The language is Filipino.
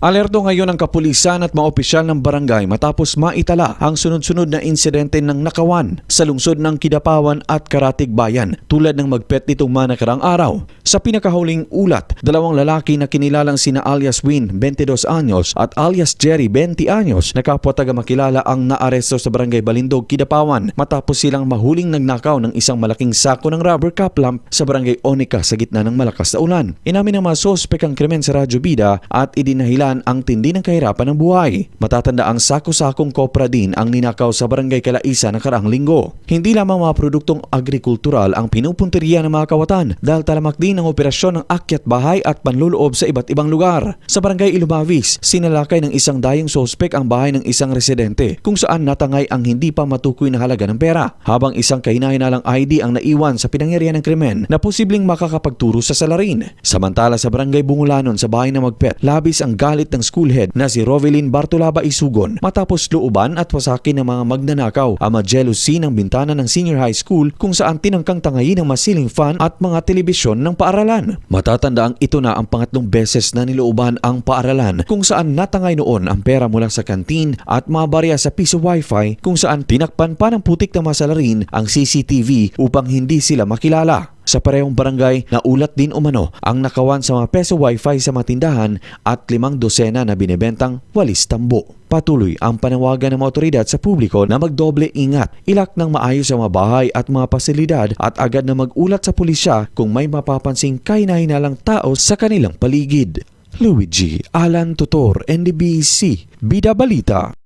Alerto ngayon ang kapulisan at mga opisyal ng barangay matapos maitala ang sunod-sunod na insidente ng nakawan sa lungsod ng Kidapawan at Karatig Bayan tulad ng magpet nitong mga nakarang araw. Sa pinakahuling ulat, dalawang lalaki na kinilalang sina alias Win, 22 anyos at alias Jerry, 20 anyos na kapwa taga-makilala ang naaresto sa barangay Balindog, Kidapawan matapos silang mahuling nagnakaw ng isang malaking sako ng rubber cap lamp sa barangay Onica sa gitna ng malakas na ulan. Inamin ng mga sospek ang krimen sa Radyo Bida at idinahilan ang tindi ng kahirapan ng buhay. Matatanda ang sako-sakong kopra din ang ninakaw sa barangay Kalaisa nakaraang linggo. Hindi lamang mga produktong agrikultural ang pinupunteriya ng mga kawatan dahil talamak din ang operasyon ng akyat bahay at panluloob sa iba't ibang lugar. Sa barangay Ilumavis, sinalakay ng isang dayong sospek ang bahay ng isang residente kung saan natangay ang hindi pa matukoy na halaga ng pera, habang isang kahina-hinalang ID ang naiwan sa pinangyarihan ng krimen na posibleng makakapagturo sa salarin. Samantala sa barangay Bungulanon sa bahay ng magpet, labis ang galit ng schoolhead na si Rovelyn Bartolaba Isugon matapos looban at wasakin ng mga magnanakaw ang jealousy ng bintana ng senior high school kung saan tinangkang tangayin ng masiling fan at mga telebisyon ng paaralan. Matatandaang ito na ang pangatlong beses na nilooban ang paaralan kung saan natangay noon ang pera mula sa kantin at mga barya sa piso wifi kung saan tinakpan pa ng putik na masalarin ang CCTV upang hindi sila makilala. Sa parehong barangay, naulat din umano ang nakawan sa mga peso wifi sa mga tindahan at 5 dosena na binebentang walis tambo. Patuloy ang panawagan ng mga otoridad sa publiko na magdoble ingat, ilak ng maayos ang mga bahay at mga pasilidad at agad na magulat sa pulisya kung may mapapansing kahina-hinalang tao sa kanilang paligid. Luigi Alan Tutor, NDBC, Bida Balita.